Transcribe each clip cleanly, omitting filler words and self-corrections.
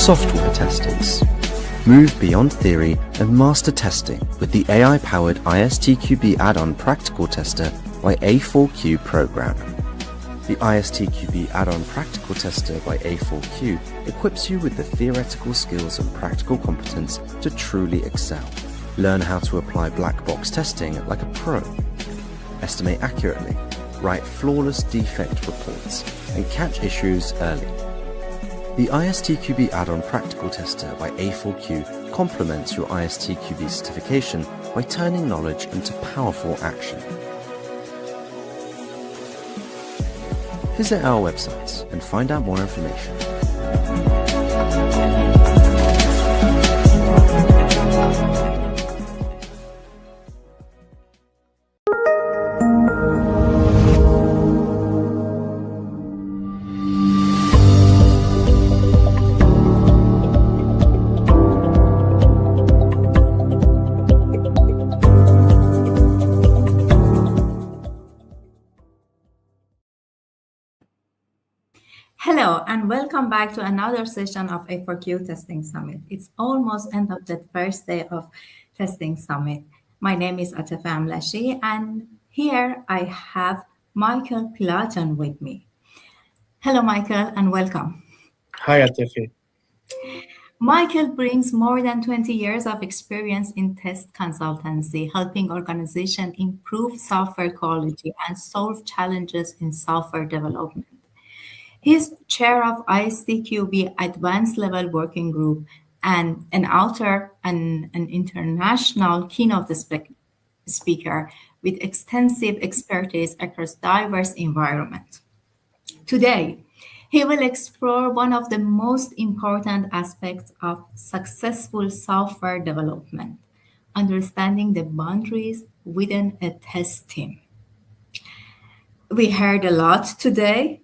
Software testers. Move beyond theory and master testing with the AI-powered ISTQB add-on practical tester by A4Q program. The ISTQB add-on practical tester by A4Q equips you with the theoretical skills and practical competence to truly excel. Learn how to apply black box testing like a pro. Estimate accurately, write flawless defect reports, and catch issues early. The ISTQB add-on practical tester by A4Q complements your ISTQB certification by turning knowledge into powerful action. Visit our website and find out more information. Hello and welcome back to another session of A4Q Testing Summit. It's almost end of the first day of Testing Summit. My name is Atefe Amlashi and here I have Michael Pilaeten with me. Hello Michael and welcome. Hi Atefe. Michael brings more than 20 years of experience in test consultancy, helping organizations improve software quality and solve challenges in software development. He's chair of ISTQB Advanced Level Working Group and an author and an international keynote speaker with extensive expertise across diverse environments. Today, he will explore one of the most important aspects of successful software development, understanding the boundaries within a test team. We heard a lot today.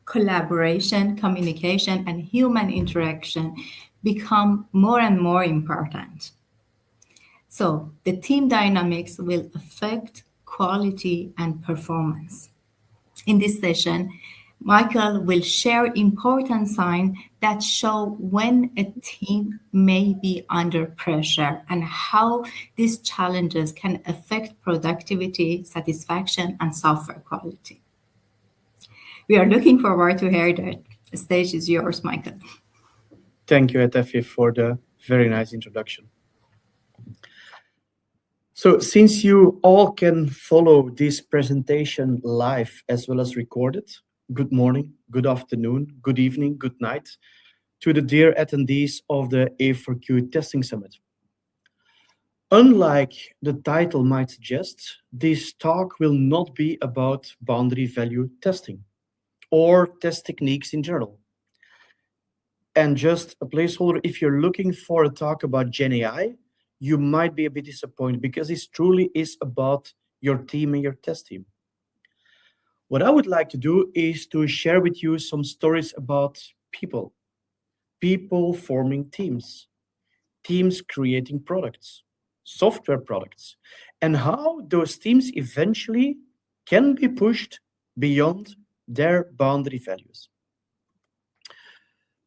Collaboration, communication, and human interaction become more and more important. So the team dynamics will affect quality and performance. In this session, Michael will share important signs that show when a team may be under pressure and how these challenges can affect productivity, satisfaction, and software quality. We are looking forward to hear that. The stage is yours, Michael. Thank you, Atefe, for the very nice introduction. So since you all can follow this presentation live as well as recorded, good morning, good afternoon, good evening, good night to the dear attendees of the A4Q Testing Summit. Unlike the title might suggest, this talk will not be about boundary value testing or test techniques in general. And just a placeholder, if you're looking for a talk about Gen AI, you might be a bit disappointed because this truly is about your team and your test team. What I would like to do is to share with you some stories about people forming teams, teams creating products, software products, and how those teams eventually can be pushed beyond their boundary values.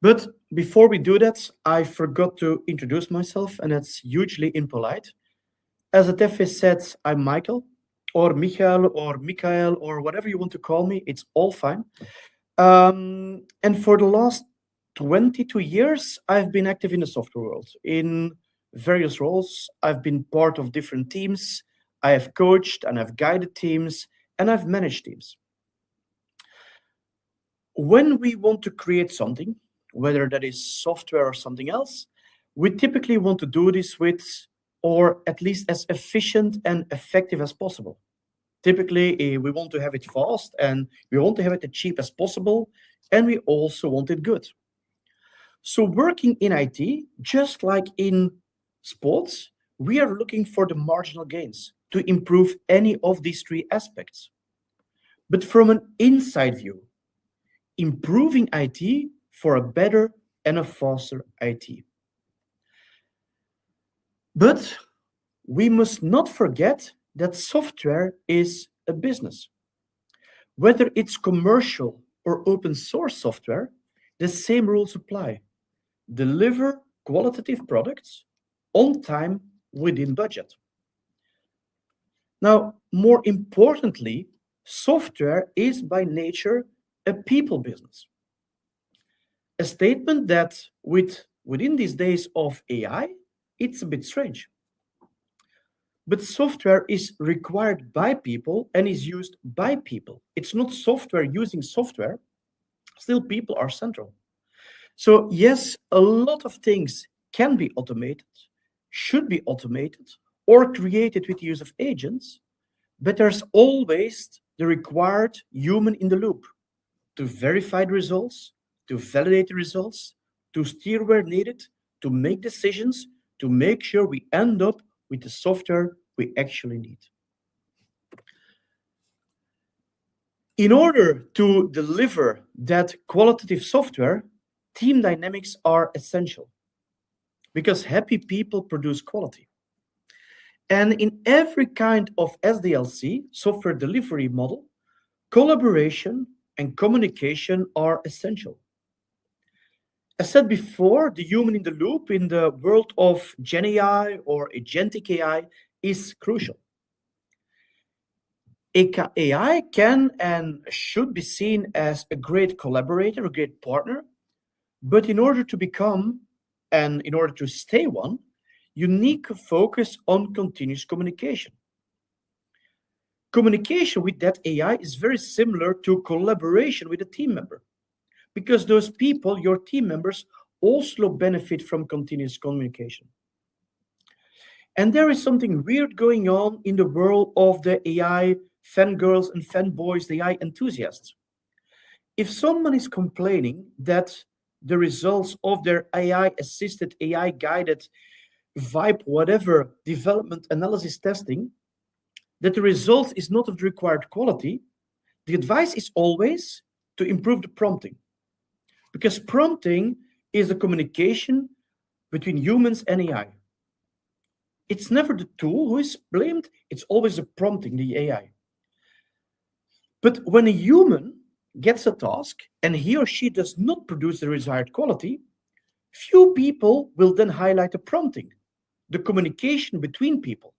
But before we do that, I forgot to introduce myself, and that's hugely impolite. As Atefe said, I'm Michael, or Michael, or Mikael, or whatever you want to call me, it's all fine. And for the last 22 years, I've been active in the software world. In various roles, I've been part of different teams, I have coached and I've guided teams, and I've managed teams. When we want to create something, whether that is software or something else, we typically want to do this with, or at least as efficient and effective as possible. Typically, we want to have it fast and we want to have it as cheap as possible, and we also want it good. So working in IT, just like in sports, we are looking for the marginal gains to improve any of these three aspects. But from an inside view, improving IT for a better and a faster IT. But we must not forget that software is a business. Whether it's commercial or open source software, the same rules apply. deliver qualitative products on time within budget. Now, more importantly, software is by nature a people business. A statement that within these days of AI, it's a bit strange. But software is required by people and is used by people. It's not software using software. Still, people are central. So yes, a lot of things can be automated, should be automated, or created with the use of agents, but there's always the required human in the loop to verify the results, to validate the results, to steer where needed, to make decisions, to make sure we end up with the software we actually need. In order to deliver that qualitative software, team dynamics are essential because happy people produce quality. And in every kind of SDLC, software delivery model, collaboration and communication are essential. As said before, the human in the loop in the world of Gen AI or agentic AI is crucial. AI can and should be seen as a great collaborator, a great partner, but in order to become and in order to stay one, you need to focus on continuous communication. Communication with that AI is very similar to collaboration with a team member, because those people, your team members, also benefit from continuous communication. And there is something weird going on in the world of the AI fangirls and fanboys, the AI enthusiasts. If someone is complaining that the results of their AI-assisted, AI-guided, vibe, whatever, development, analysis, testing, that the result is not of the required quality, the advice is always to improve the prompting. Because prompting is the communication between humans and AI. It's never the tool who is blamed, it's always the prompting, the AI. But when a human gets a task and he or she does not produce the desired quality, few people will then highlight the prompting, the communication between people,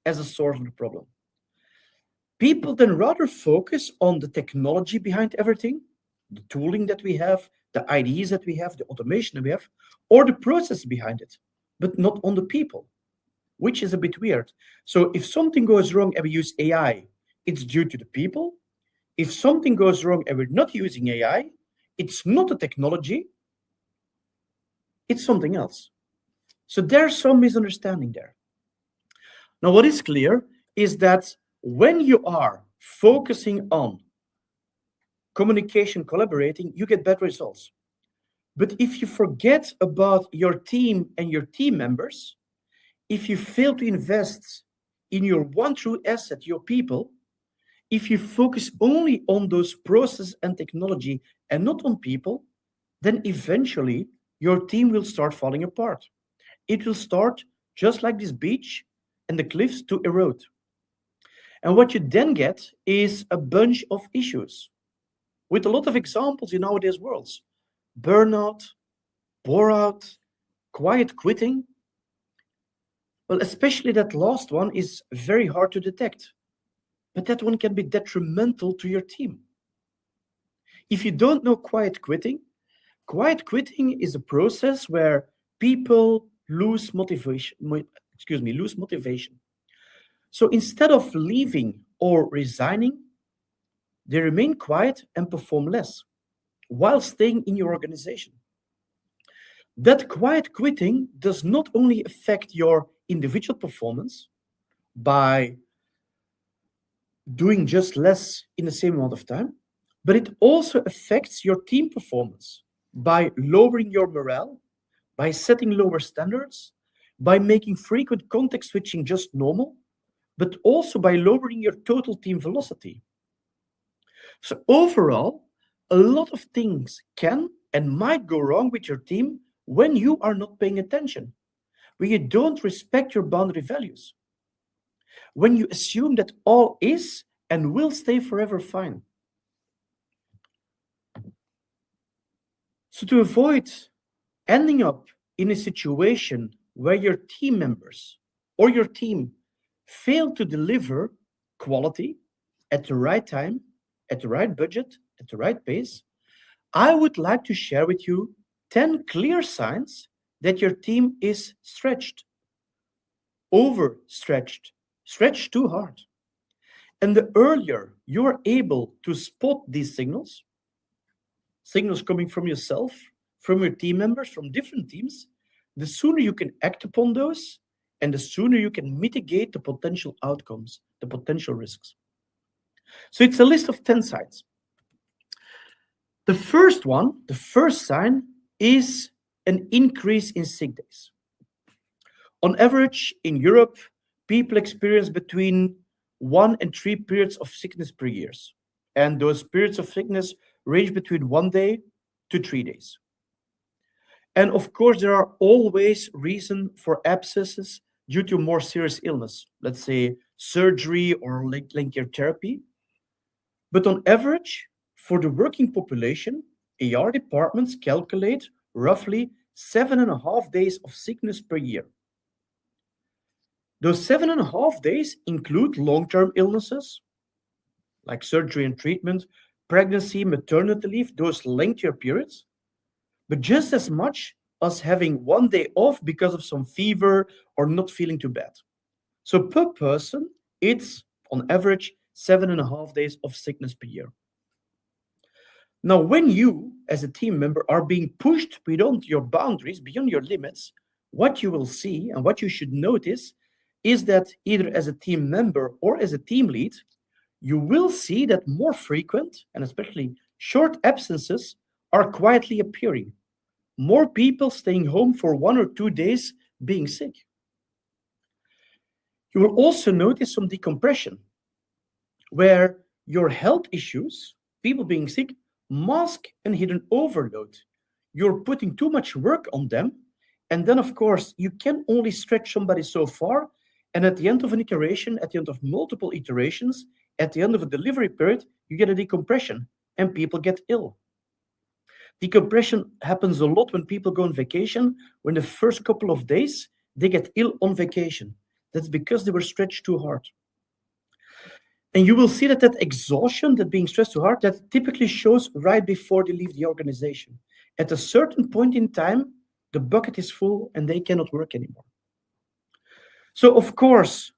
as a source of the problem. People then rather focus on the technology behind everything, the tooling that we have, the IDEs that we have, the automation that we have, or the process behind it, but not on the people, which is a bit weird. So if something goes wrong and we use AI, it's due to the people. If something goes wrong and we're not using AI, it's not a technology, it's something else. So there's some misunderstanding there. Now, what is clear is that when you are focusing on communication, collaborating, you get better results. But if you forget about your team and your team members, if you fail to invest in your one true asset, your people, if you focus only on those processes and technology and not on people, then eventually your team will start falling apart. It will start just like this beach and the cliffs to erode. And what you then get is a bunch of issues with a lot of examples in nowadays worlds. Burnout, bore-out, quiet quitting. Well, especially that last one is very hard to detect. But that one can be detrimental to your team. If you don't know quiet quitting is a process where people lose motivation. So instead of leaving or resigning, they remain quiet and perform less while staying in your organization. That quiet quitting does not only affect your individual performance by doing just less in the same amount of time, but it also affects your team performance by lowering your morale, by setting lower standards, by making frequent context switching just normal, but also by lowering your total team velocity. So overall, a lot of things can and might go wrong with your team when you are not paying attention, when you don't respect your boundary values, when you assume that all is and will stay forever fine. So to avoid ending up in a situation where your team members or your team fail to deliver quality at the right time, at the right budget, at the right pace, I would like to share with you 10 clear signs that your team is stretched, overstretched, stretched too hard. And the earlier you are able to spot these signals coming from yourself, from your team members, from different teams, the sooner you can act upon those and the sooner you can mitigate the potential outcomes, the potential risks. So it's a list of 10 signs. The first sign is an increase in sick days. On average, in Europe, people experience between 1 and 3 periods of sickness per year. And those periods of sickness range between 1 day to 3 days. And of course, there are always reasons for abscesses due to more serious illness, let's say surgery or lengthier therapy. But on average, for the working population, AR departments calculate roughly 7.5 days of sickness per year. Those 7.5 days include long-term illnesses, like surgery and treatment, pregnancy, maternity leave, those lengthier periods, but just as much as having 1 day off because of some fever or not feeling too bad. So per person, it's on average 7.5 days of sickness per year. Now, when you, as a team member, are being pushed beyond your boundaries, beyond your limits, what you will see and what you should notice is that either as a team member or as a team lead, you will see that more frequent and especially short absences are quietly appearing. More people staying home for 1 or 2 days being sick. You will also notice some decompression, where your health issues, people being sick, mask and hidden overload. You're putting too much work on them, and then of course you can only stretch somebody so far, and at the end of an iteration, at the end of multiple iterations, at the end of a delivery period, you get a decompression and people get ill. Decompression happens a lot when people go on vacation. When the first couple of days, they get ill on vacation. That's because they were stretched too hard. And you will see that exhaustion, that being stressed too hard, that typically shows right before they leave the organization. At a certain point in time, the bucket is full and they cannot work anymore. So of course,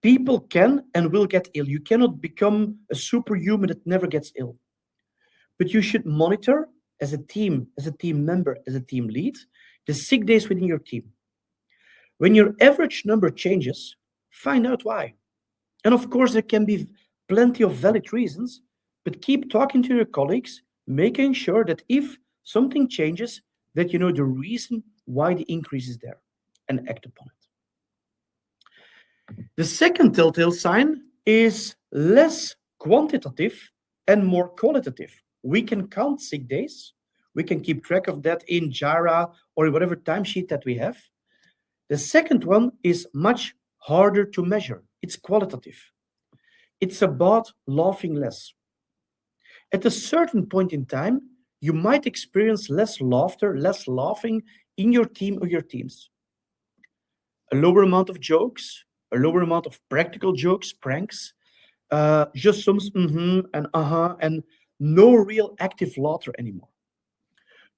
people can and will get ill. You cannot become a superhuman that never gets ill. But you should monitor as a team member, as a team lead, the sick days within your team. When your average number changes, find out why. And of course, there can be plenty of valid reasons, but keep talking to your colleagues, making sure that if something changes, that you know the reason why the increase is there and act upon it. The second telltale sign is less quantitative and more qualitative. We can count sick days. We can keep track of that in Jira or whatever timesheet that we have. The second one is much harder to measure. It's qualitative. It's about laughing less. At a certain point in time, you might experience less laughter, less laughing in your team or your teams. A lower amount of jokes, a lower amount of practical jokes, pranks, just some and no real active laughter anymore.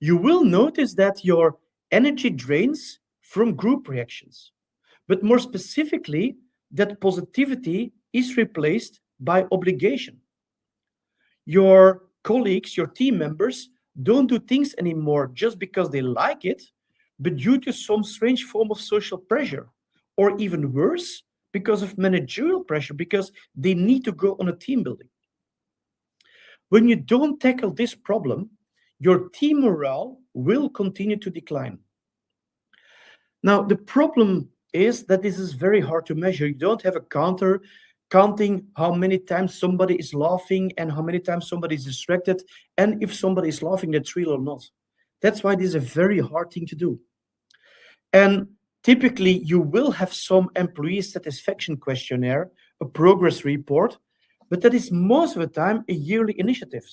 You will notice that your energy drains from group reactions, but more specifically, that positivity is replaced by obligation. Your colleagues, your team members, don't do things anymore just because they like it, but due to some strange form of social pressure, or even worse, because of managerial pressure, because they need to go on a team building. When you don't tackle this problem, your team morale will continue to decline. Now, the problem is that this is very hard to measure. You don't have a counter counting how many times somebody is laughing and how many times somebody is distracted, and if somebody is laughing, that's real or not. That's why this is a very hard thing to do. And typically, you will have some employee satisfaction questionnaire, a progress report, but that is most of the time a yearly initiative.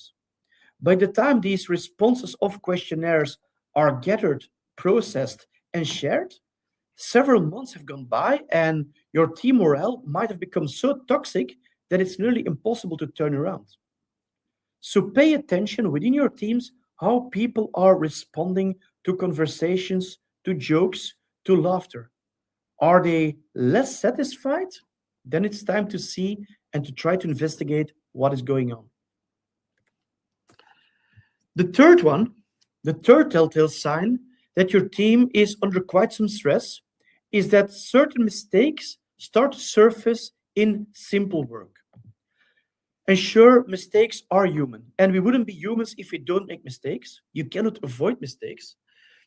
By the time these responses of questionnaires are gathered, processed, and shared, several months have gone by and your team morale might have become so toxic that it's nearly impossible to turn around. So pay attention within your teams how people are responding to conversations, to jokes, to laughter. Are they less satisfied? Then it's time to see and to try to investigate what is going on. The third one, the third telltale sign that your team is under quite some stress is that certain mistakes start to surface in simple work. And sure, mistakes are human, and we wouldn't be humans if we don't make mistakes. You cannot avoid mistakes.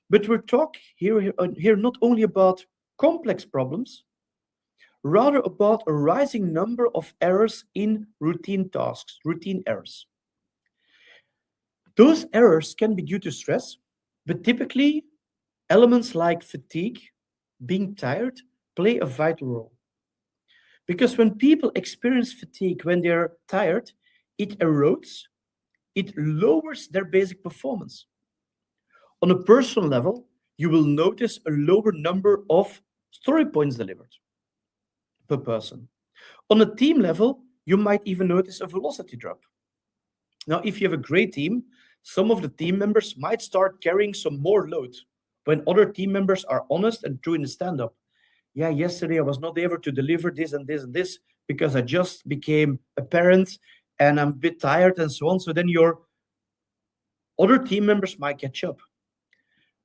But we're talking here not only about complex problems, rather about a rising number of errors in routine tasks, routine errors. Those errors can be due to stress, but typically elements like fatigue, being tired, play a vital role. Because when people experience fatigue, when they're tired, it erodes, it lowers their basic performance. On a personal level, you will notice a lower number of story points delivered per person. On a team level, you might even notice a velocity drop. Now, if you have a great team, some of the team members might start carrying some more load when other team members are honest and true in the stand-up. Yeah, yesterday I was not able to deliver this and this and this because I just became a parent and I'm a bit tired and so on. So then your other team members might catch up.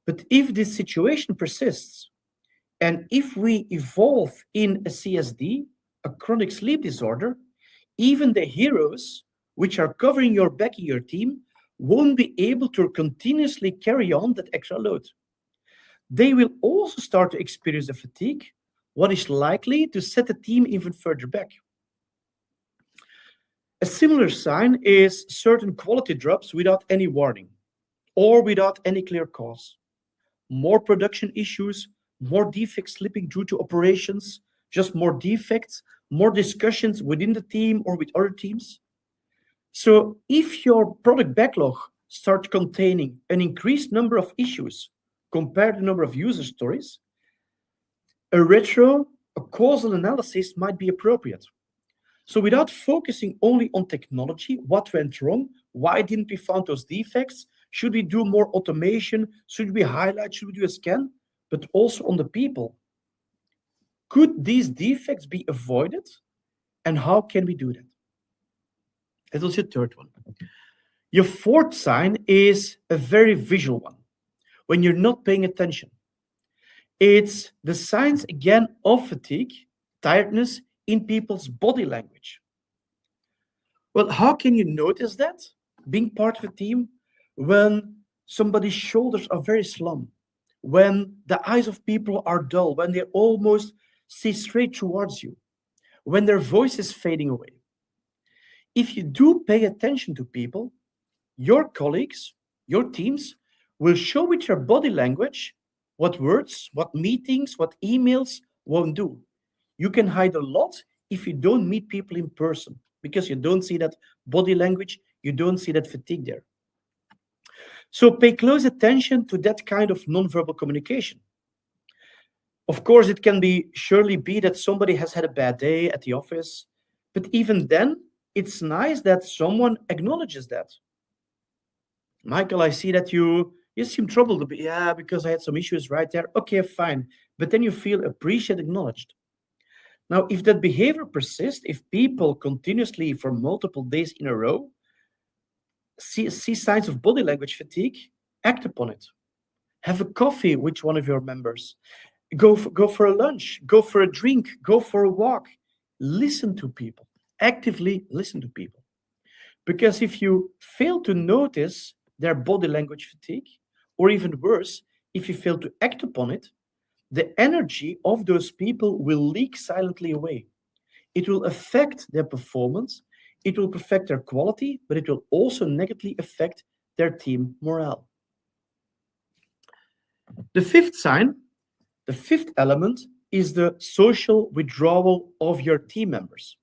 But if this situation persists, and if we evolve in a CSD, a chronic sleep disorder, even the heroes which are covering your back in your team won't be able to continuously carry on that extra load. They will also start to experience the fatigue, what is likely to set the team even further back. A similar sign is certain quality drops without any warning or without any clear cause. More production issues, more defects slipping due to operations, just more defects, more discussions within the team or with other teams. So if your product backlog starts containing an increased number of issues compared to the number of user stories, a causal analysis might be appropriate. So without focusing only on technology, what went wrong, why didn't we find those defects, should we do more automation, should we highlight, should we do a scan, but also on the people. Could these defects be avoided, and how can we do that? That was your third one. Your fourth sign is a very visual one, when you're not paying attention. It's the signs, again, of fatigue, tiredness in people's body language. Well, how can you notice that, being part of a team, when somebody's shoulders are very slump, when the eyes of people are dull, when they almost see straight towards you, when their voice is fading away? If you do pay attention to people, your colleagues, your teams will show with your body language what words, what meetings, what emails won't do. You can hide a lot if you don't meet people in person because you don't see that body language, you don't see that fatigue there. So pay close attention to that kind of nonverbal communication. Of course, it can surely be that somebody has had a bad day at the office, but even then, it's nice that someone acknowledges that. Michael, I see that you seem troubled. Yeah, because I had some issues right there. Okay, fine. But then you feel appreciated, acknowledged. Now, if that behavior persists, if people continuously for multiple days in a row see signs of body language fatigue, act upon it. Have a coffee with one of your members. Go for a lunch. Go for a drink. Go for a walk. Listen to people. Actively listen to people. Because if you fail to notice their body language fatigue, or even worse, if you fail to act upon it, the energy of those people will leak silently away. It will affect their performance, it will affect their quality, but it will also negatively affect their team morale. The fifth sign, the fifth element, is the social withdrawal of your team members.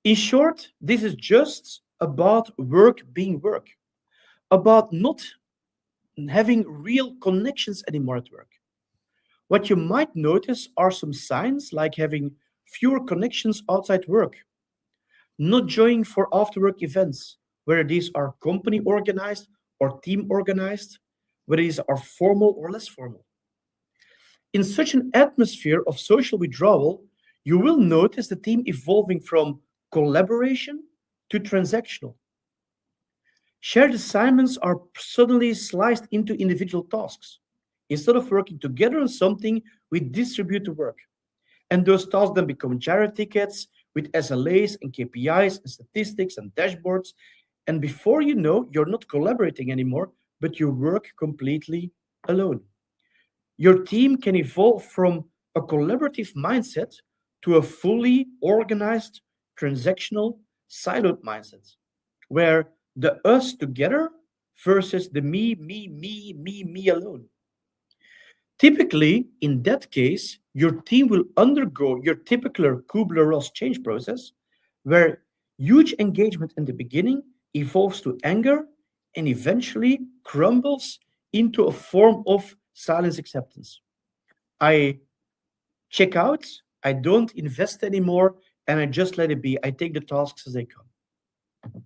In short, this is just about work being work, about not having real connections anymore at work. What you might notice are some signs like having fewer connections outside work, not joining for after work events, whether these are company organized or team organized, whether these are formal or less formal. In such an atmosphere of social withdrawal, you will notice the team evolving from collaboration to transactional. Shared assignments are suddenly sliced into individual tasks. Instead of working together on something, we distribute the work. And those tasks then become Jira tickets with SLAs and KPIs and statistics and dashboards. And before you know, you're not collaborating anymore, but you work completely alone. Your team can evolve from a collaborative mindset to a fully organized, transactional, siloed mindset, where the us together versus the me alone. Typically, in that case, your team will undergo your typical Kubler-Ross change process, where huge engagement in the beginning evolves to anger and eventually crumbles into a form of silence acceptance. I check out, I don't invest anymore, and I just let it be. I take the tasks as they come.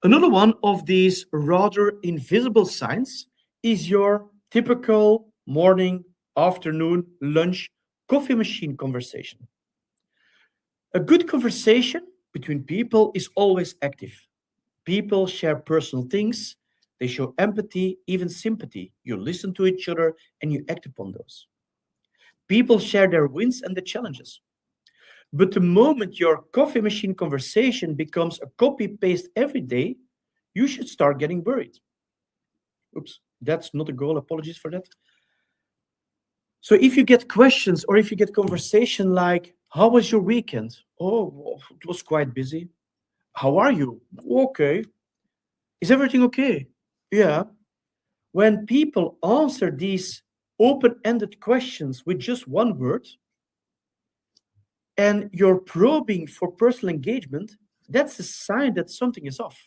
Another one of these rather invisible signs is your typical morning, afternoon, lunch, coffee machine conversation. A good conversation between people is always active. People share personal things, they show empathy, even sympathy. You listen to each other and you act upon those. People share their wins and the challenges. But the moment your coffee machine conversation becomes a copy paste every day, you should start getting worried. Oops, that's not a goal. Apologies for that. So if you get questions or if you get conversation like, how was your weekend? Oh, it was quite busy. How are you? Okay. Is everything okay? Yeah. When people answer these open-ended questions with just one word, and you're probing for personal engagement, that's a sign that something is off.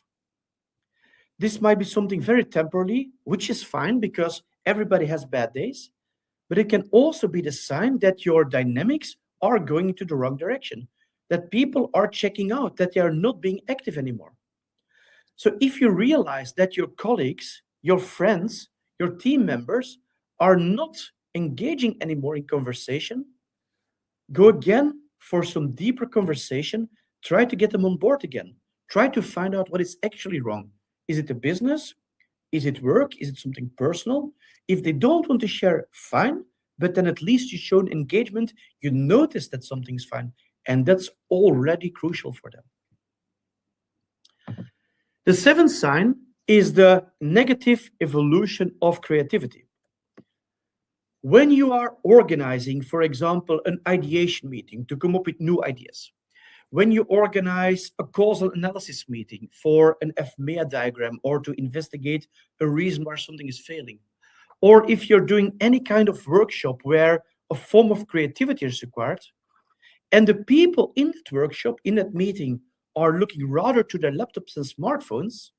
This might be something very temporary, which is fine because everybody has bad days, but it can also be the sign that your dynamics are going into the wrong direction, that people are checking out, that they are not being active anymore. So if you realize that your colleagues, your friends, your team members are not engaging anymore in conversation, go again for some deeper conversation. Try to get them on board again. Try to find out what is actually wrong. Is it a business? Is it work? Is it something personal? If they don't want to share, fine, but then at least you shown engagement, you notice that something's fine, and that's already crucial for them. The seventh sign is the negative evolution of creativity. When you are organizing, for example, an ideation meeting to come up with new ideas, when you organize a causal analysis meeting for an FMEA diagram or to investigate a reason why something is failing, or if you're doing any kind of workshop where a form of creativity is required, and the people in that workshop, in that meeting, are looking rather to their laptops and smartphones,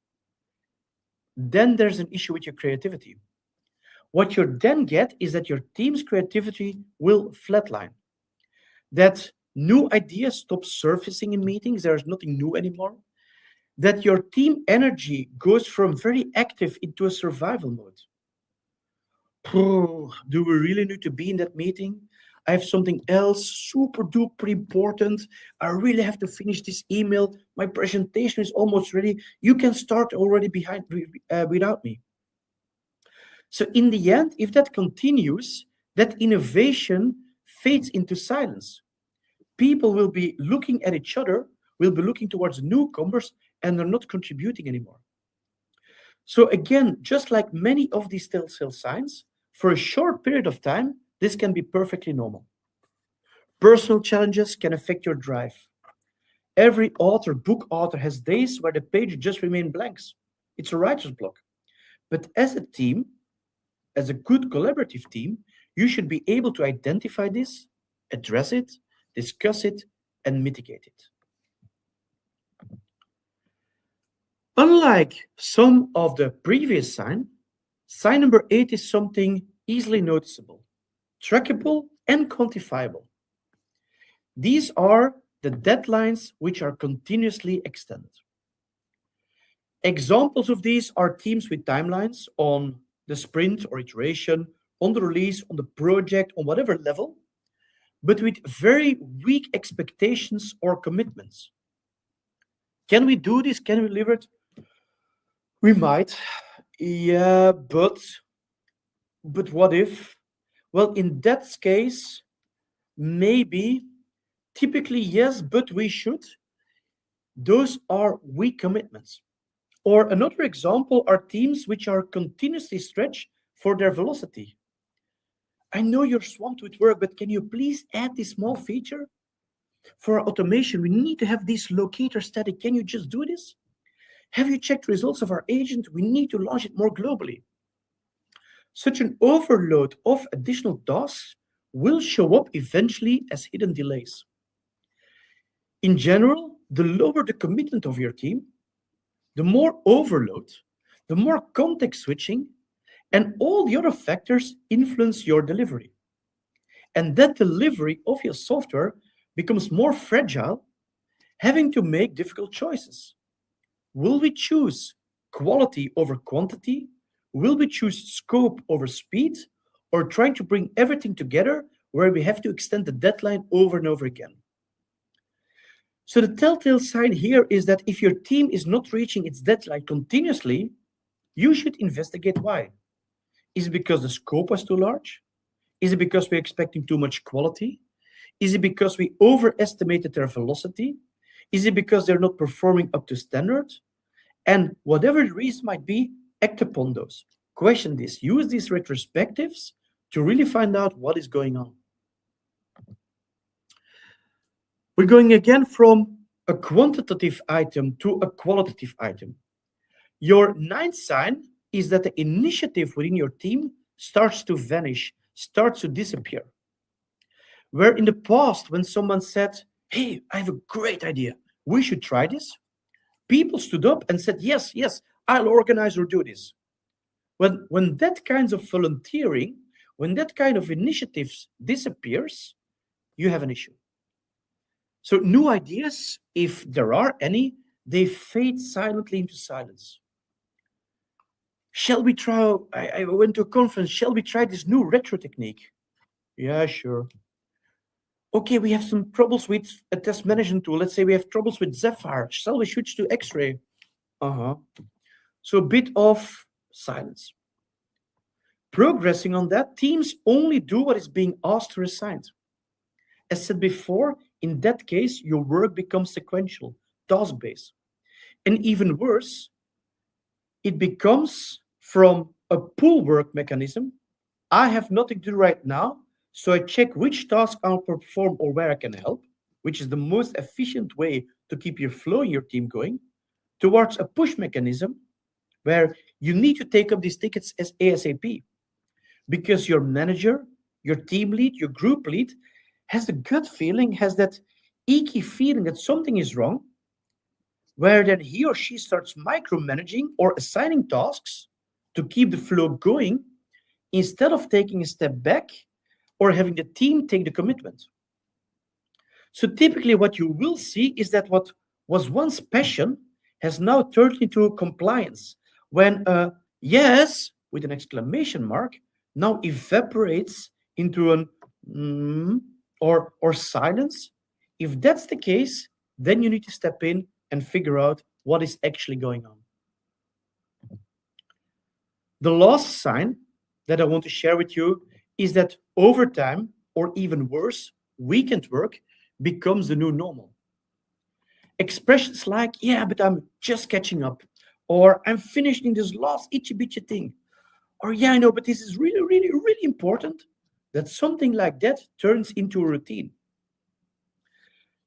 then there's an issue with your creativity. What you then get is that your team's creativity will flatline. That new ideas stop surfacing in meetings, there's nothing new anymore. That your team energy goes from very active into a survival mode. Do we really need to be in that meeting? I have something else super duper important. I really have to finish this email. My presentation is almost ready. You can start already without me. So in the end, if that continues, that innovation fades into silence. People will be looking at each other, will be looking towards newcomers, and they're not contributing anymore. So again, just like many of these telltale signs, for a short period of time, this can be perfectly normal. Personal challenges can affect your drive. Every book author has days where the page just remains blanks. It's a writer's block. But as a team, as a good collaborative team, you should be able to identify this, address it, discuss it, and mitigate it. Unlike some of the previous signs, Sign number 8 is something easily noticeable, trackable, and quantifiable. These are the deadlines which are continuously extended. Examples of these are teams with timelines on the sprint or iteration, on the release, on the project, on whatever level, but with very weak expectations or commitments. Can we do this? Can we deliver it? We might. Yeah, but what if? Well, in that case, maybe, typically yes, but we should. Those are weak commitments. Or another example are teams which are continuously stretched for their velocity. I know you're swamped with work, but can you please add this small feature? For our automation, we need to have this locator static. Can you just do this? Have you checked results of our agent? We need to launch it more globally. Such an overload of additional tasks will show up eventually as hidden delays. In general, the lower the commitment of your team, the more overload, the more context switching, and all the other factors influence your delivery. And that delivery of your software becomes more fragile, having to make difficult choices. Will we choose quality over quantity? Will we choose scope over speed? Or trying to bring everything together where we have to extend the deadline over and over again? So the telltale sign here is that if your team is not reaching its deadline continuously, you should investigate why. Is it because the scope was too large? Is it because we're expecting too much quality? Is it because we overestimated their velocity? Is it because they're not performing up to standard? And whatever the reason might be, act upon those. Question this. Use these retrospectives to really find out what is going on. We're going again from a quantitative item to a qualitative item. Your ninth sign is that the initiative within your team starts to vanish, starts to disappear. Where in the past, when someone said, hey, I have a great idea, we should try this, people stood up and said, yes, I'll organize or do this. When that kind of volunteering, when that kind of initiatives disappears, you have an issue. So new ideas, if there are any, they fade silently into silence. Shall we try, I went to a conference, shall we try this new retro technique? Yeah, sure. Okay, we have some troubles with a test management tool. Let's say we have troubles with Zephyr. Shall we switch to X-ray? So a bit of silence. Progressing on that, teams only do what is being asked or assigned. As said before, in that case, your work becomes sequential, task-based. And even worse, it becomes from a pull work mechanism. I have nothing to do right now, so I check which task I'll perform or where I can help, which is the most efficient way to keep your flow in your team going, towards a push mechanism where you need to take up these tickets as ASAP because your manager, your team lead, your group lead has the gut feeling, has that icky feeling that something is wrong, where then he or she starts micromanaging or assigning tasks to keep the flow going instead of taking a step back or having the team take the commitment. So typically what you will see is that what was once passion has now turned into compliance, when yes, with an exclamation mark, now evaporates into an or silence. If that's the case, then you need to step in and figure out what is actually going on. The last sign that I want to share with you is that overtime, or even worse, weekend work, becomes the new normal. Expressions like, yeah, but I'm just catching up, or I'm finishing this last itchy-bitchy thing, or yeah, I know, but this is really, really, really important, that something like that turns into a routine.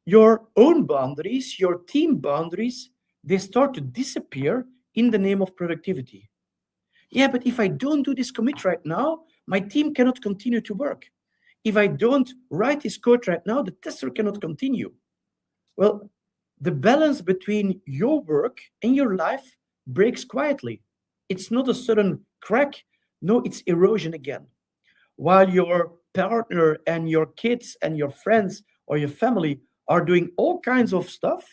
Your own boundaries, your team boundaries, they start to disappear in the name of productivity. Yeah, but if I don't do this commit right now, my team cannot continue to work. If I don't write this code right now, the tester cannot continue. Well, the balance between your work and your life breaks quietly. It's not a sudden crack No, it's erosion again. While your partner and your kids and your friends or your family are doing all kinds of stuff,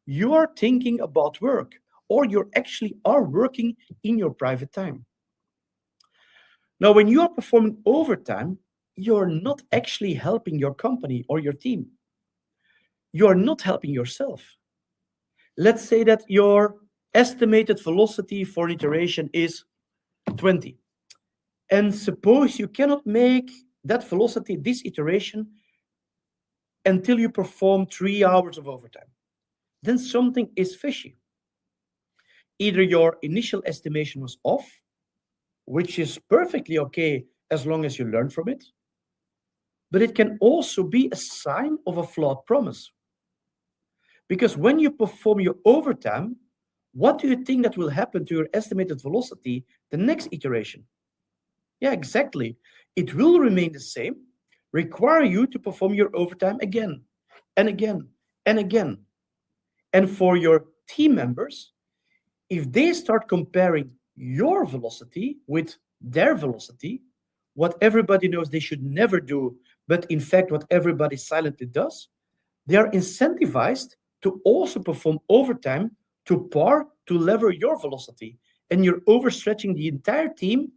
you are thinking about work, or you actually are working in your private time. Now, when you are performing overtime, you're not actually helping your company or your team. You are not helping yourself. Let's say that your estimated velocity for an iteration is 20. And suppose you cannot make that velocity, this iteration, until you perform 3 hours of overtime. Then something is fishy. Either your initial estimation was off, which is perfectly okay as long as you learn from it, but it can also be a sign of a flawed promise. Because when you perform your overtime, what do you think that will happen to your estimated velocity the next iteration? Yeah, exactly. It will remain the same, require you to perform your overtime again and again and again. And for your team members, if they start comparing your velocity with their velocity, what everybody knows they should never do, but in fact, what everybody silently does, they are incentivized to also perform overtime to par to lever your velocity. And you're overstretching the entire team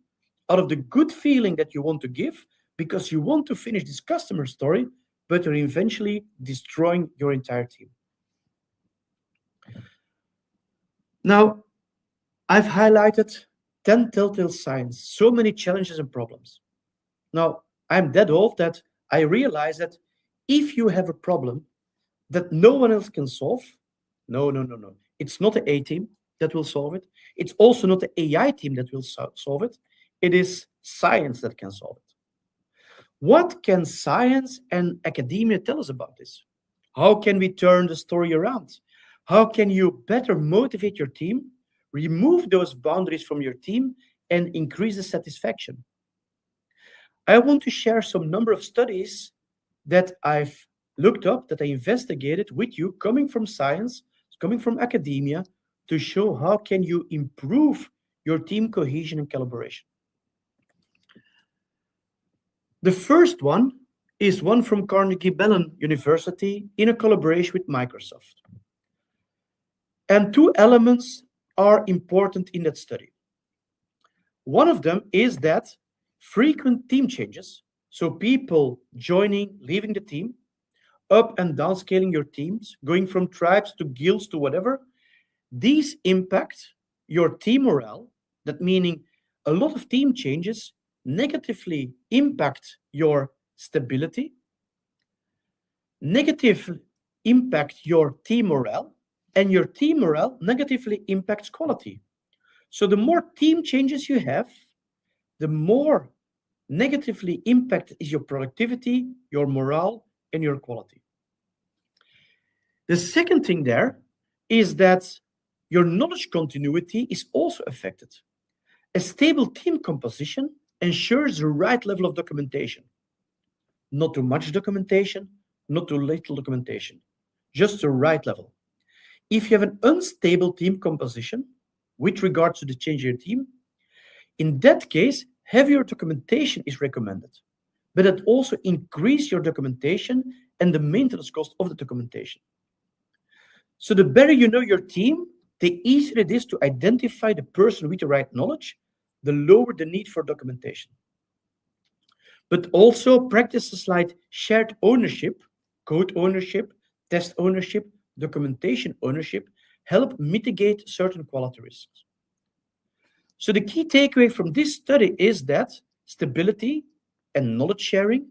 out of the good feeling that you want to give because you want to finish this customer story, but you're eventually destroying your entire team. Now, I've highlighted 10 telltale signs, so many challenges and problems. Now, I'm that old that I realize that if you have a problem that no one else can solve, no. It's not the A team that will solve it. It's also not the AI team that will solve it. It is science that can solve it. What can science and academia tell us about this? How can we turn the story around? How can you better motivate your team, remove those boundaries from your team, and increase the satisfaction? I want to share some number of studies that I've looked up, that I investigated with you, coming from science, coming from academia, to show how can you improve your team cohesion and collaboration. The first one is one from Carnegie Mellon University in a collaboration with Microsoft. And two elements are important in that study. One of them is that frequent team changes, so people joining, leaving the team, up and down scaling your teams, going from tribes to guilds to whatever, these impact your team morale. That meaning a lot of team changes negatively impact your stability, negatively impact your team morale, and your team morale negatively impacts quality. So the more team changes you have, the more negatively impacted is your productivity, your morale, and your quality. The second thing there is that your knowledge continuity is also affected. A stable team composition ensures the right level of documentation. Not too much documentation, not too little documentation, just the right level. If you have an unstable team composition with regards to the change in your team, in that case, heavier documentation is recommended, but it also increases your documentation and the maintenance cost of the documentation. So the better you know your team, the easier it is to identify the person with the right knowledge, the lower the need for documentation. But also practices like shared ownership, code ownership, test ownership, documentation ownership help mitigate certain quality risks. So the key takeaway from this study is that stability and knowledge sharing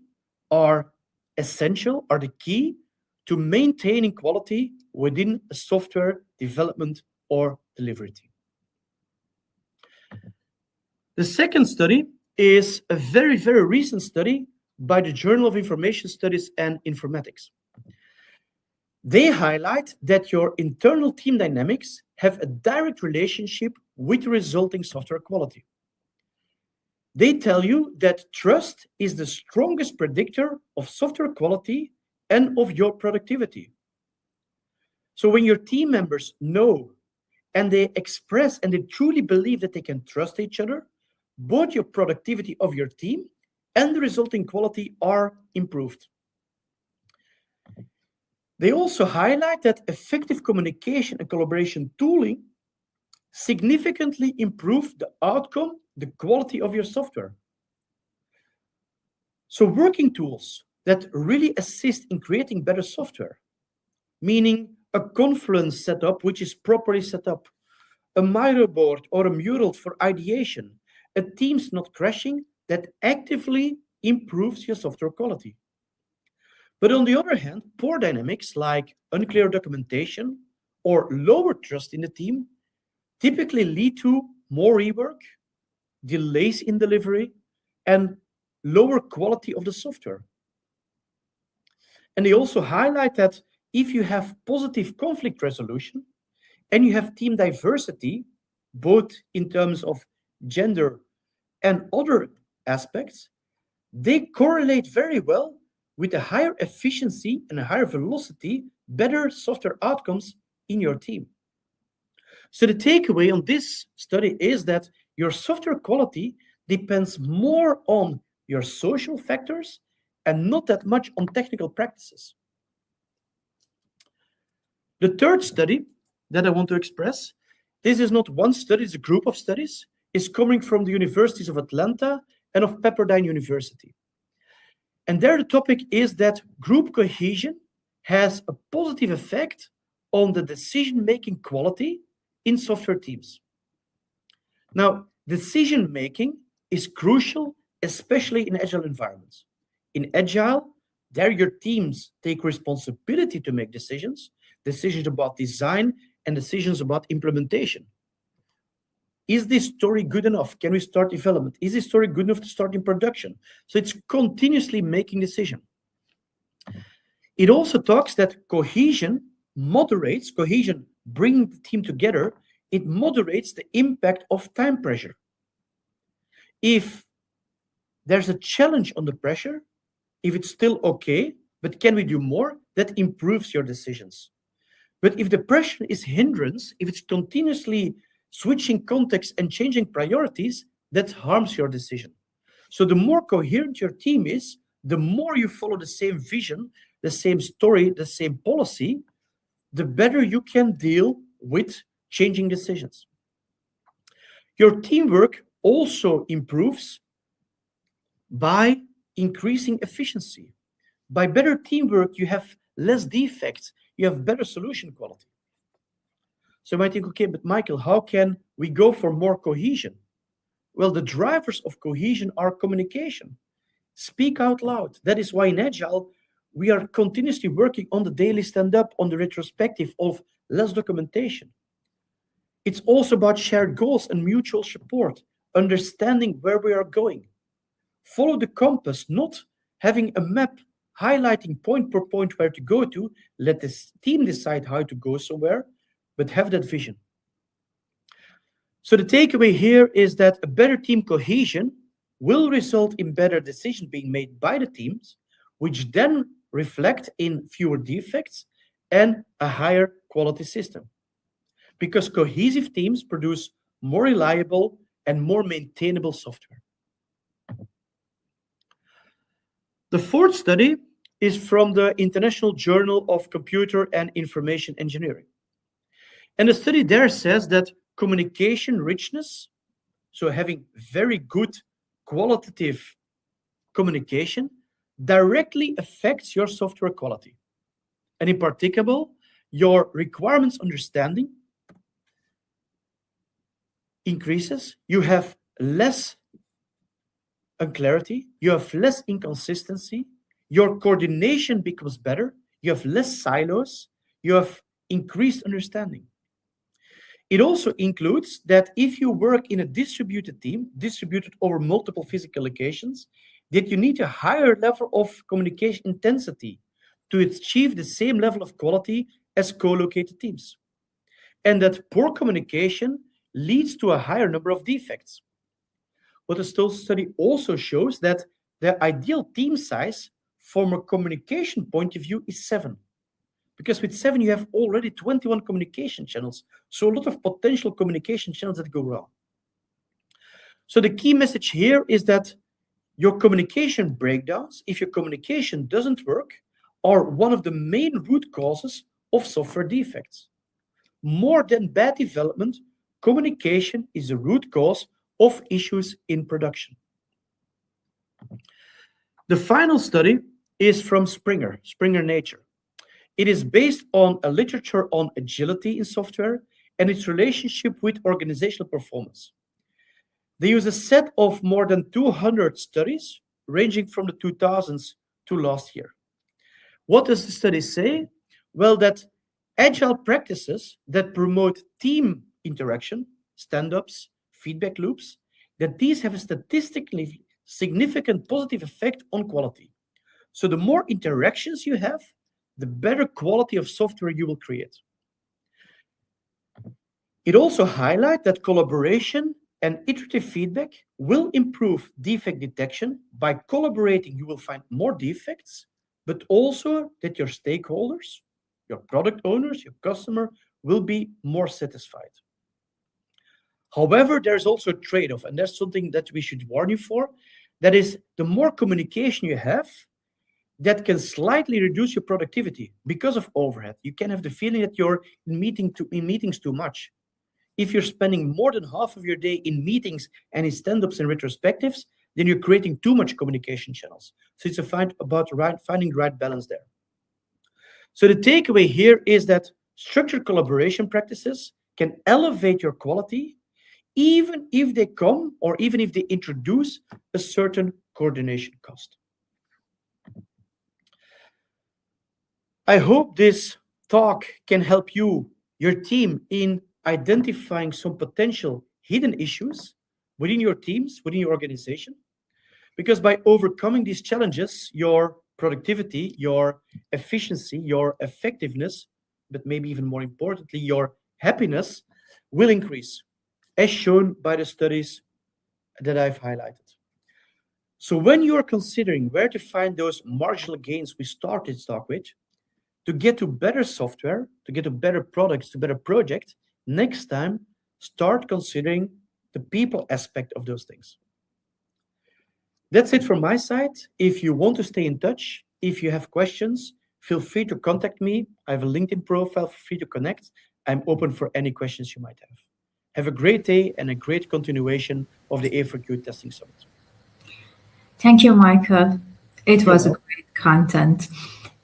are essential, are the key to maintaining quality within a software development or delivery team. The second study is a very, very recent study by the Journal of Information Studies and Informatics. They highlight that your internal team dynamics have a direct relationship with resulting software quality. They tell you that trust is the strongest predictor of software quality and of your productivity. So when your team members know and they express and they truly believe that they can trust each other, both your productivity of your team and the resulting quality are improved. They also highlight that effective communication and collaboration tooling significantly improve the outcome, the quality of your software. So working tools that really assist in creating better software, meaning a Confluence setup which is properly set up, a Miro board or a mural for ideation, a Teams not crashing that actively improves your software quality. But on the other hand, poor dynamics like unclear documentation or lower trust in the team typically lead to more rework, delays in delivery, and lower quality of the software. And they also highlight that if you have positive conflict resolution and you have team diversity, both in terms of gender and other aspects, they correlate very well with a higher efficiency and a higher velocity, better software outcomes in your team. So the takeaway on this study is that your software quality depends more on your social factors and not that much on technical practices. The third study that I want to express, this is not one study, it's a group of studies, is coming from the universities of Atlanta and of Pepperdine University. And there the topic is that group cohesion has a positive effect on the decision-making quality in software teams. Now, decision-making is crucial, especially in agile environments. In agile, there your teams take responsibility to make decisions about design and decisions about implementation. Is this story good enough? Can we start development? Is this story good enough to start in production? So it's continuously making decision. It also talks that cohesion bringing the team together, it moderates the impact of time pressure. If there's a challenge on the pressure, if it's still okay, but can we do more? That improves your decisions. But if the pressure is hindrance, if it's continuously switching context and changing priorities, that harms your decision. So the more coherent your team is, the more you follow the same vision, the same story, the same policy, the better you can deal with changing decisions. Your teamwork also improves by increasing efficiency. By better teamwork, you have less defects, you have better solution quality. So you might think, okay, but Michael, how can we go for more cohesion? Well, the drivers of cohesion are communication. Speak out loud. That is why in Agile, we are continuously working on the daily stand-up, on the retrospective of less documentation. It's also about shared goals and mutual support, understanding where we are going. Follow the compass, not having a map highlighting point per point where to go to. Let the team decide how to go somewhere, but have that vision. So the takeaway here is that a better team cohesion will result in better decisions being made by the teams, which then reflect in fewer defects and a higher quality system. Because cohesive teams produce more reliable and more maintainable software. The fourth study is from the International Journal of Computer and Information Engineering. And the study there says that communication richness, so having very good qualitative communication, directly affects your software quality. And in particular, your requirements understanding increases, you have less unclarity, you have less inconsistency, your coordination becomes better, you have less silos, you have increased understanding. It also includes that if you work in a distributed team, distributed over multiple physical locations, that you need a higher level of communication intensity to achieve the same level of quality as co-located teams. And that poor communication leads to a higher number of defects. But the study also shows that the ideal team size from a communication point of view is 7. Because with 7, you have already 21 communication channels. So a lot of potential communication channels that go wrong. So the key message here is that your communication breakdowns, if your communication doesn't work, are one of the main root causes of software defects. More than bad development, communication is the root cause of issues in production. The final study is from Springer Nature. It is based on a literature on agility in software and its relationship with organizational performance. They use a set of more than 200 studies ranging from the 2000s to last year. What does the study say? Well, that agile practices that promote team interaction, stand-ups, feedback loops, that these have a statistically significant positive effect on quality. So the more interactions you have, the better quality of software you will create. It also highlights that collaboration and iterative feedback will improve defect detection. By collaborating, you will find more defects, but also that your stakeholders, your product owners, your customer will be more satisfied. However, there's also a trade-off, and that's something that we should warn you for. That is, the more communication you have, that can slightly reduce your productivity because of overhead. You can have the feeling that you're in meetings too much. If you're spending more than half of your day in meetings and in stand-ups and retrospectives, then you're creating too much communication channels. So it's about finding the right balance there. So the takeaway here is that structured collaboration practices can elevate your quality even if they come or even if they introduce a certain coordination cost. I hope this talk can help you, your team, in identifying some potential hidden issues within your teams, within your organization. Because by overcoming these challenges, your productivity, your efficiency, your effectiveness, but maybe even more importantly, your happiness will increase, as shown by the studies that I've highlighted. So when you are considering where to find those marginal gains we started talk with, to get to better software, to get to better products, to better projects, next time, start considering the people aspect of those things. That's it from my side. If you want to stay in touch, if you have questions, feel free to contact me. I have a LinkedIn profile, feel free to connect. I'm open for any questions you might have. Have a great day and a great continuation of the A4Q Testing Summit. Thank you, Michael. It was a great content.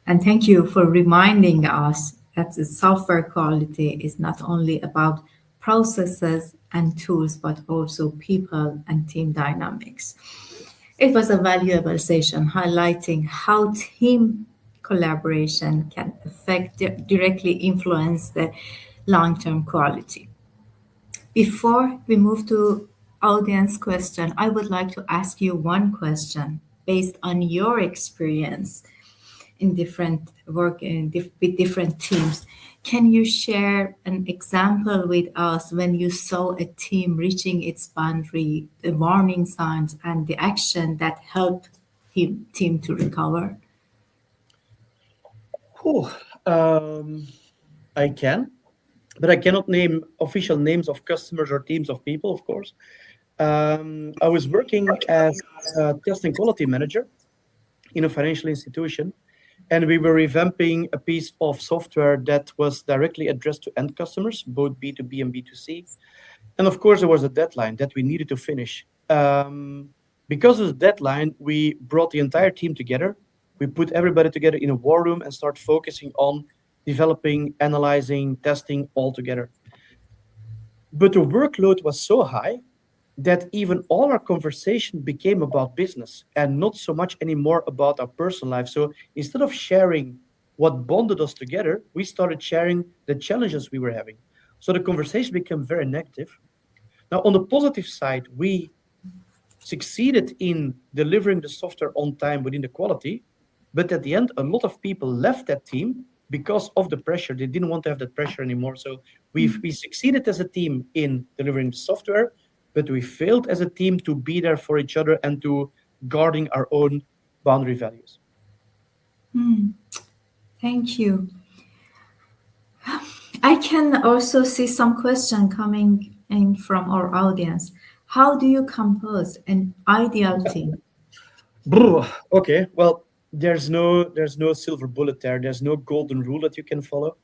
And thank you for reminding us that the software quality is not only about processes and tools, but also people and team dynamics. It was a valuable session highlighting how team collaboration can directly influence the long-term quality. Before we move to audience question, I would like to ask you one question based on your experience in different work with different teams. Can you share an example with us when you saw a team reaching its boundary, the warning signs, and the action that helped team to recover? I can, but I cannot name official names of customers or teams of people, of course. I was working as a testing quality manager in a financial institution, and we were revamping a piece of software that was directly addressed to end customers, both B2B and B2C. And of course, there was a deadline that we needed to finish. Because of the deadline, we brought the entire team together. We put everybody together in a war room and start focusing on developing, analyzing, testing all together. But the workload was so high that even all our conversation became about business and not so much anymore about our personal life. So instead of sharing what bonded us together, we started sharing the challenges we were having. So the conversation became very negative. Now, on the positive side, we succeeded in delivering the software on time within the quality, but at the end, a lot of people left that team because of the pressure. They didn't want to have that pressure anymore. So we succeeded as a team in delivering the software, but we failed as a team to be there for each other and to guarding our own boundary values. Thank you. I can also see some question coming in from our audience. How do you compose an ideal team? Okay, well, there's no silver bullet there. There's no golden rule that you can follow.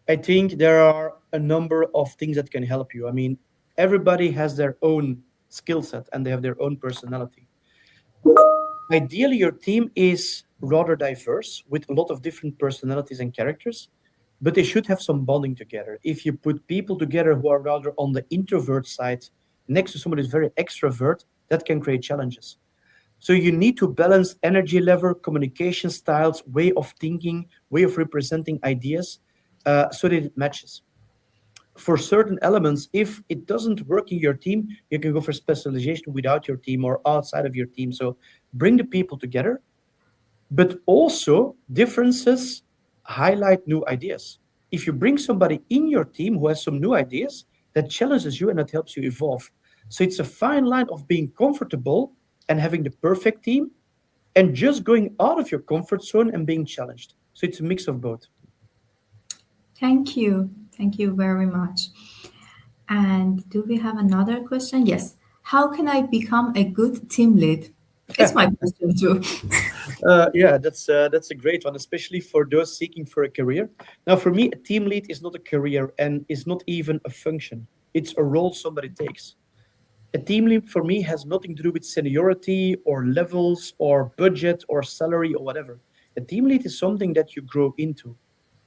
I think there are a number of things that can help you. I mean, everybody has their own skill set and they have their own personality. Ideally, your team is rather diverse with a lot of different personalities and characters, but they should have some bonding together. If you put people together who are rather on the introvert side next to somebody who's very extrovert, that can create challenges. So you need to balance energy level, communication styles, way of thinking, way of representing ideas, so that it matches. For certain elements, if it doesn't work in your team, you can go for specialization without your team or outside of your team. So bring the people together, but also differences highlight new ideas. If you bring somebody in your team who has some new ideas, that challenges you and that helps you evolve. So it's a fine line of being comfortable and having the perfect team and just going out of your comfort zone and being challenged. So it's a mix of both. Thank you. Thank you very much. And do we have another question? Yes. How can I become a good team lead? It's my question too. Yeah, that's a great one, especially for those seeking for a career. Now, for me, a team lead is not a career and is not even a function. It's a role somebody takes. A team lead for me has nothing to do with seniority or levels or budget or salary or whatever. A team lead is something that you grow into.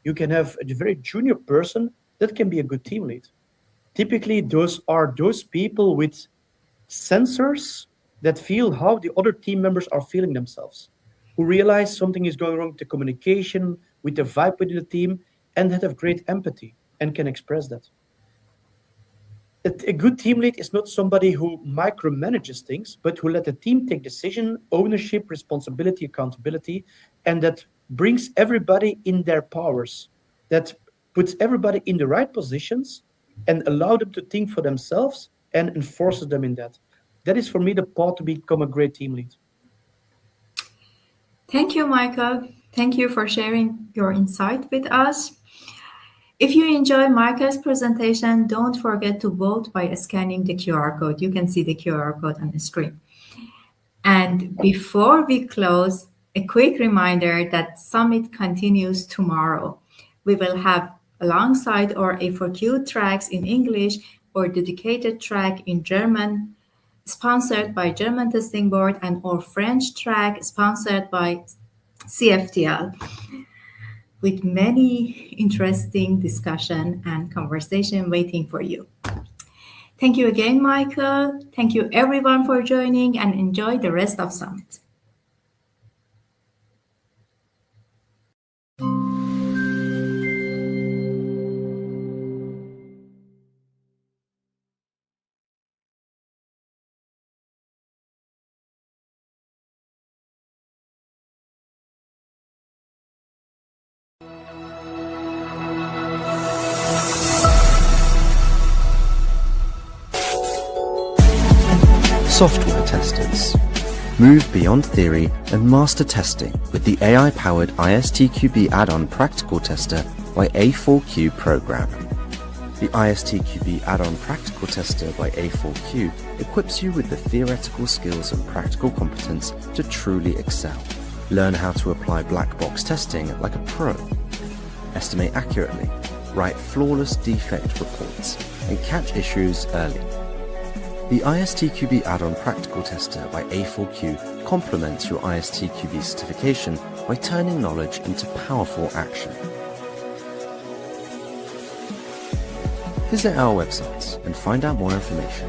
You can have a very junior person that can be a good team lead. Typically, those are those people with sensors that feel how the other team members are feeling themselves, who realize something is going wrong with the communication, with the vibe within the team, and that have great empathy and can express that. A good team lead is not somebody who micromanages things, but who let the team take decision, ownership, responsibility, accountability, and that brings everybody in their powers, that puts everybody in the right positions and allow them to think for themselves and enforces them in that. That is for me the path to become a great team lead. Thank you, Michael. Thank you for sharing your insight with us. If you enjoy Michael's presentation, don't forget to vote by scanning the QR code. You can see the QR code on the screen. And before we close, a quick reminder that Summit continues tomorrow. We will have alongside our A4Q tracks in English or dedicated track in German, sponsored by German Testing Board, and our French track sponsored by CFTL, with many interesting discussion and conversation waiting for you. Thank you again, Michael. Thank you everyone for joining and enjoy the rest of Summit. Software testers. Move beyond theory and master testing with the AI-powered ISTQB add-on practical tester by A4Q program. The ISTQB add-on practical tester by A4Q equips you with the theoretical skills and practical competence to truly excel. Learn how to apply black box testing like a pro. Estimate accurately, write flawless defect reports, and catch issues early. The ISTQB add-on practical tester by A4Q complements your ISTQB certification by turning knowledge into powerful action. Visit our website and find out more information.